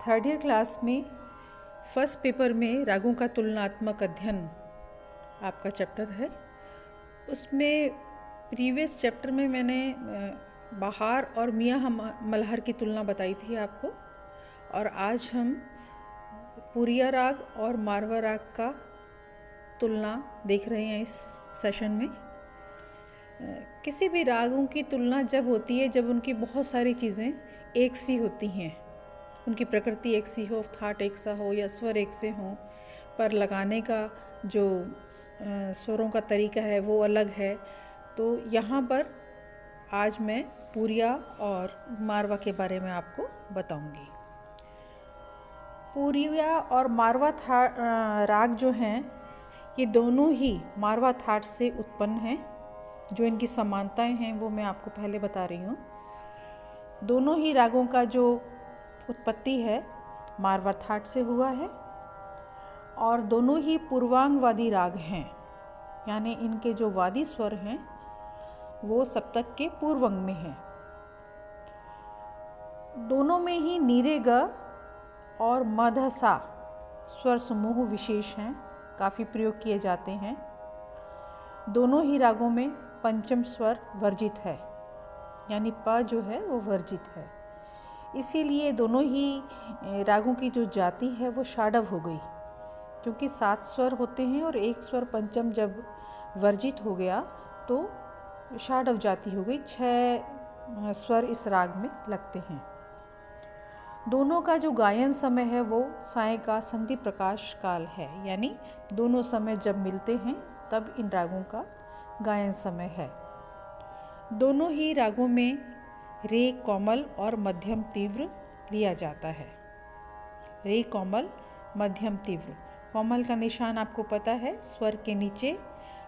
Third year class में first paper में रागों का तुलनात्मक अध्ययन आपका चैप्टर है। उसमें प्रीवियस चैप्टर में मैंने बहार और मियाँ मल्हार की तुलना बताई थी आपको, और आज हम पुरिया राग और मारवा राग का तुलना देख रहे हैं। इस सेशन में किसी भी रागों की तुलना जब होती है जब उनकी बहुत सारी चीज़ें एक सी होती हैं, उनकी प्रकृति एक सी हो, थाट एक सा हो या स्वर एक से हों, पर लगाने का जो स्वरों का तरीका है वो अलग है। तो यहाँ पर आज मैं पुरिया और मारवा के बारे में आपको बताऊंगी। पुरिया और मारवा राग जो हैं ये दोनों ही मारवा थाट से उत्पन्न हैं। जो इनकी समानताएं हैं वो मैं आपको पहले बता रही हूँ। दोनों ही रागों का जो उत्पत्ति है मारवा थाट से हुआ है और दोनों ही पूर्वांगवादी राग हैं, यानी इनके जो वादी स्वर हैं वो सप्तक के पूर्वंग में हैं। दोनों में ही नीरे ग और मध सा स्वर समूह विशेष हैं, काफ़ी प्रयोग किए जाते हैं। दोनों ही रागों में पंचम स्वर वर्जित है, यानी प जो है वो वर्जित है। इसीलिए दोनों ही रागों की जो जाति है वो षाडव हो गई, क्योंकि 7 स्वर होते हैं और एक स्वर पंचम जब वर्जित हो गया तो षाडव जाति हो गई। 6 स्वर इस राग में लगते हैं। दोनों का जो गायन समय है वो साय का संधि प्रकाश काल है, यानी दोनों समय जब मिलते हैं तब इन रागों का गायन समय है। दोनों ही रागों में रे कोमल और मध्यम तीव्र लिया जाता है। रे कोमल, मध्यम तीव्र। कोमल का निशान आपको पता है, स्वर के नीचे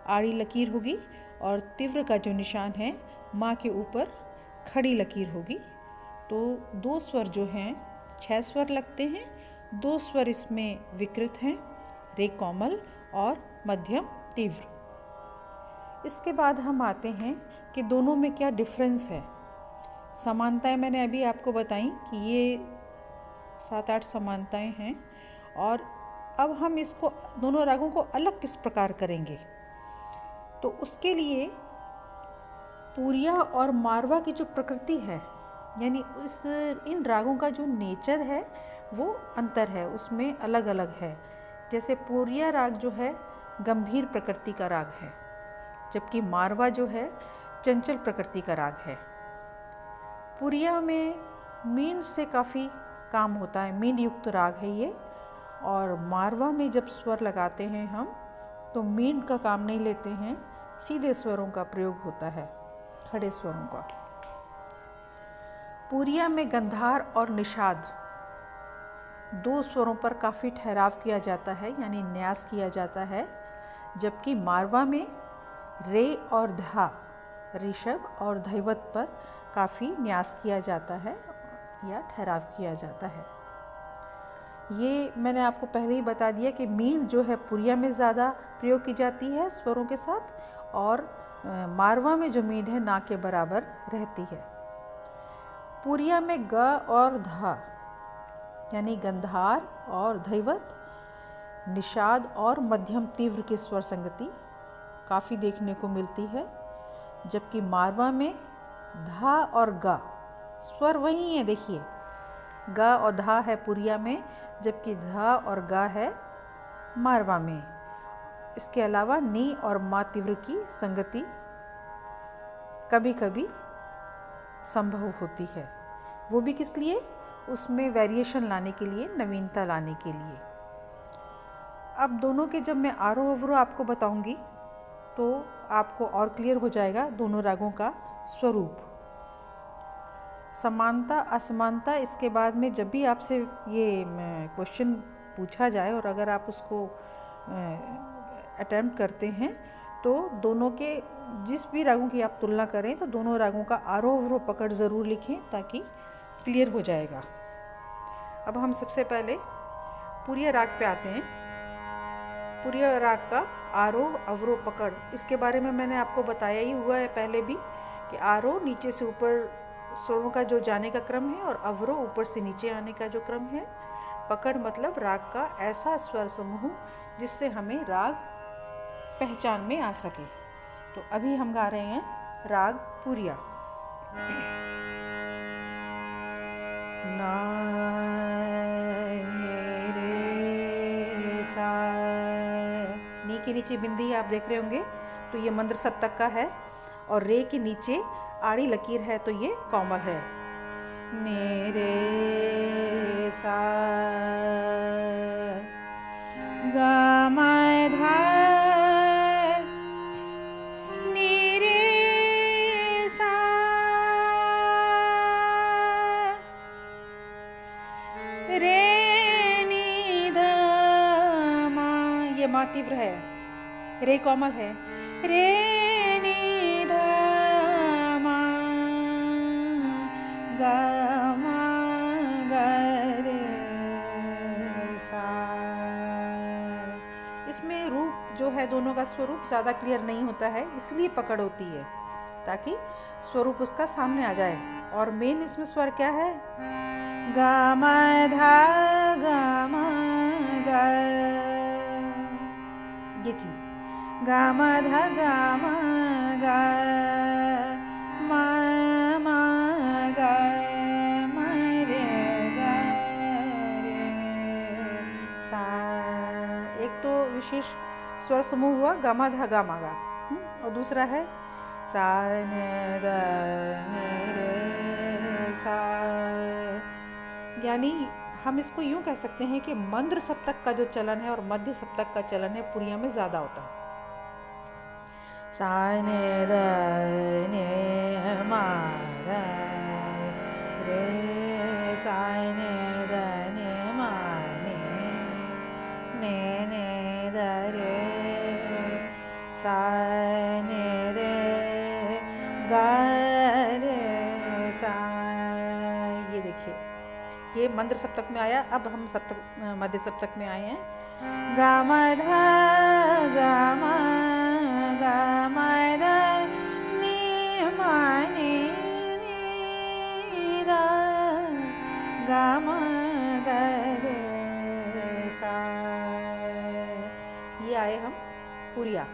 आड़ी लकीर होगी और तीव्र का जो निशान है माँ के ऊपर खड़ी लकीर होगी। तो 2 स्वर जो हैं, 6 स्वर लगते हैं, 2 स्वर इसमें विकृत हैं, रे कोमल और मध्यम तीव्र। इसके बाद हम आते हैं कि दोनों में क्या डिफरेंस है। समानताएं मैंने अभी आपको बताई कि ये 7-8 समानताएं हैं, और अब हम इसको दोनों रागों को अलग किस प्रकार करेंगे। तो उसके लिए पुरिया और मारवा की जो प्रकृति है, यानी इन रागों का जो नेचर है वो अंतर है, उसमें अलग अलग है। जैसे पुरिया राग जो है गंभीर प्रकृति का राग है, जबकि मारवा जो है चंचल प्रकृति का राग है। पुरिया में मींड से काफ़ी काम होता है, मींड युक्त राग है ये, और मारवा में जब स्वर लगाते हैं हम तो मींड का काम नहीं लेते हैं, सीधे स्वरों का प्रयोग होता है, खड़े स्वरों का। पुरिया में गंधार और निषाद 2 स्वरों पर काफ़ी ठहराव किया जाता है, यानी न्यास किया जाता है, जबकि मारवा में रे और धा, ऋषभ और धैवत पर काफ़ी न्यास किया जाता है या ठहराव किया जाता है। ये मैंने आपको पहले ही बता दिया कि मींड जो है पुरिया में ज़्यादा प्रयोग की जाती है स्वरों के साथ, और मारवा में जो मींड है ना के बराबर रहती है। पुरिया में ग और धा, यानी गंधार और धैवत, निषाद और मध्यम तीव्र की स्वर संगति काफ़ी देखने को मिलती है, जबकि मारवा में धा और गा स्वर वही है। देखिए, गा और धा है पुरिया में, जबकि धा और गा है मारवा में। इसके अलावा नी और मा तीव्र की संगति कभी कभी संभव होती है, वो भी किस लिए, उसमें वेरिएशन लाने के लिए, नवीनता लाने के लिए। अब दोनों के जब मैं आरोह अवरोह आपको बताऊंगी तो आपको और क्लियर हो जाएगा दोनों रागों का स्वरूप। समानता असमानता इसके बाद में जब भी आपसे ये क्वेश्चन पूछा जाए और अगर आप उसको अटेम्प्ट करते हैं तो दोनों के जिस भी रागों की आप तुलना करें तो दोनों रागों का आरोह अवरोह पकड़ ज़रूर लिखें ताकि क्लियर हो जाएगा। अब हम सबसे पहले पुरिया राग पे आते हैं। पुरिया राग का आरोह अवरोह पकड़, इसके बारे में मैंने आपको बताया ही हुआ है पहले भी कि आरोह नीचे से ऊपर स्वरों का जो जाने का क्रम है और अवरोह ऊपर से नीचे आने का जो क्रम है। पकड़ मतलब राग का ऐसा स्वर समूह जिससे हमें राग पहचान में आ सके। तो अभी हम गा रहे हैं राग पुरिया। ना रे सा, नी के नीचे बिंदी आप देख रहे होंगे, तो ये मंद्र सप्तक का है, और रे के नीचे आड़ी लकीर है तो ये कोमल है। ने रे सा गा मा धा नी रे सा रे नी ध मा, ये मा तीव्र है, रे कोमल है, रे नी ध मा गा मा गा रे सा। इसमें रूप जो है दोनों का स्वरूप ज़्यादा क्लियर नहीं होता है, इसलिए पकड़ होती है ताकि स्वरूप उसका सामने आ जाए। और मेन इसमें स्वर क्या है, गा मा धा गा मा गा, ये चीज़ गा मा धा गा मा गा मा मा गा मा रे गा रे सा। एक तो विशेष स्वर समूह हुआ गा मा धा गा मा गा, और दूसरा है सा न द न रे सा। यानी हम इसको यूँ कह सकते हैं कि मंद्र सप्तक का जो चलन है और मध्य सप्तक का चलन है पुरिया में ज़्यादा होता है। सा ने द ने मा ध रे सा ने द ने मा ने द रे सा ने रे गा रे सा। ये देखिए, ये मंद्र सप्तक में आया। अब हम सप्तक मध्य सप्तक में आए हैं। गा मा धा गा मा गा मा धा नी मा नी धा गा मा गा रे सा। ये आए हम पुरिया।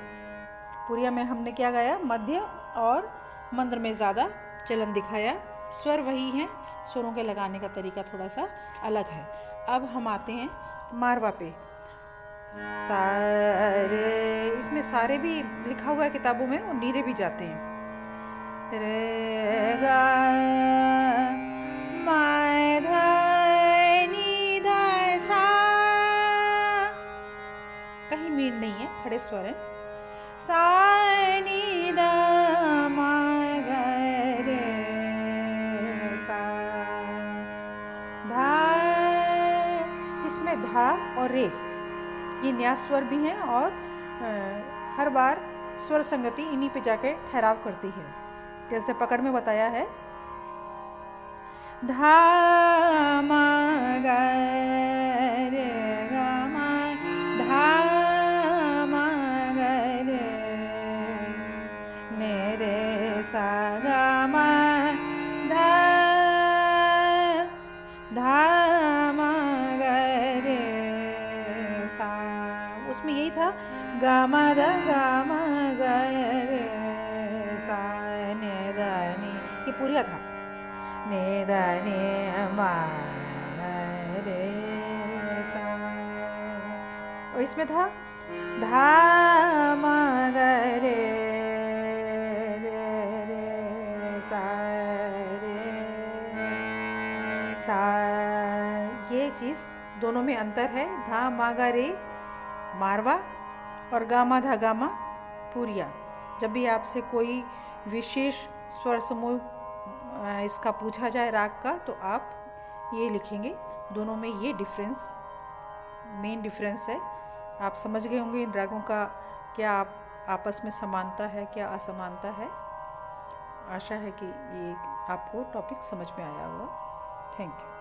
पुरिया में हमने क्या गाया, मध्य और मंद्र में ज़्यादा चलन दिखाया। स्वर वही हैं, स्वरों के लगाने का तरीका थोड़ा सा अलग है। अब हम आते हैं मारवा पे। सारे, इसमें सारे भी लिखा हुआ है किताबों में और नीरे भी जाते हैं। रे गा मा धा नी धा सा, कहीं मीण नहीं है, खड़े स्वर हैं। सा नी धा मा गा रे सा। धा, इसमें धा और रे ये न्यास स्वर भी हैं और हर बार स्वर संगति इन्हीं पे जाके ठहराव करती है। जैसे पकड़ में बताया है, धा मा गा रे गा मा धा मा गा रे ने रे सा गा मा धा धा मा गा रे सा। उसमें यही था गा मा धा गा मा गा रे सा ने धा नी, ये पूरा था। ने धा ने मा धा रे सा। और इसमें था धा मा गा रे रे रे सा रे सा। ये चीज़ दोनों में अंतर है। धा मा गा रे मारवा और गा मा धा गा मा पुरिया। जब भी आपसे कोई विशेष स्वर समूह इसका पूछा जाए राग का, तो आप ये लिखेंगे। दोनों में ये डिफरेंस, मेन डिफरेंस है। आप समझ गए होंगे इन रागों का क्या आपस में समानता है, क्या असमानता है। आशा है कि ये आपको टॉपिक समझ में आया होगा। Thank you.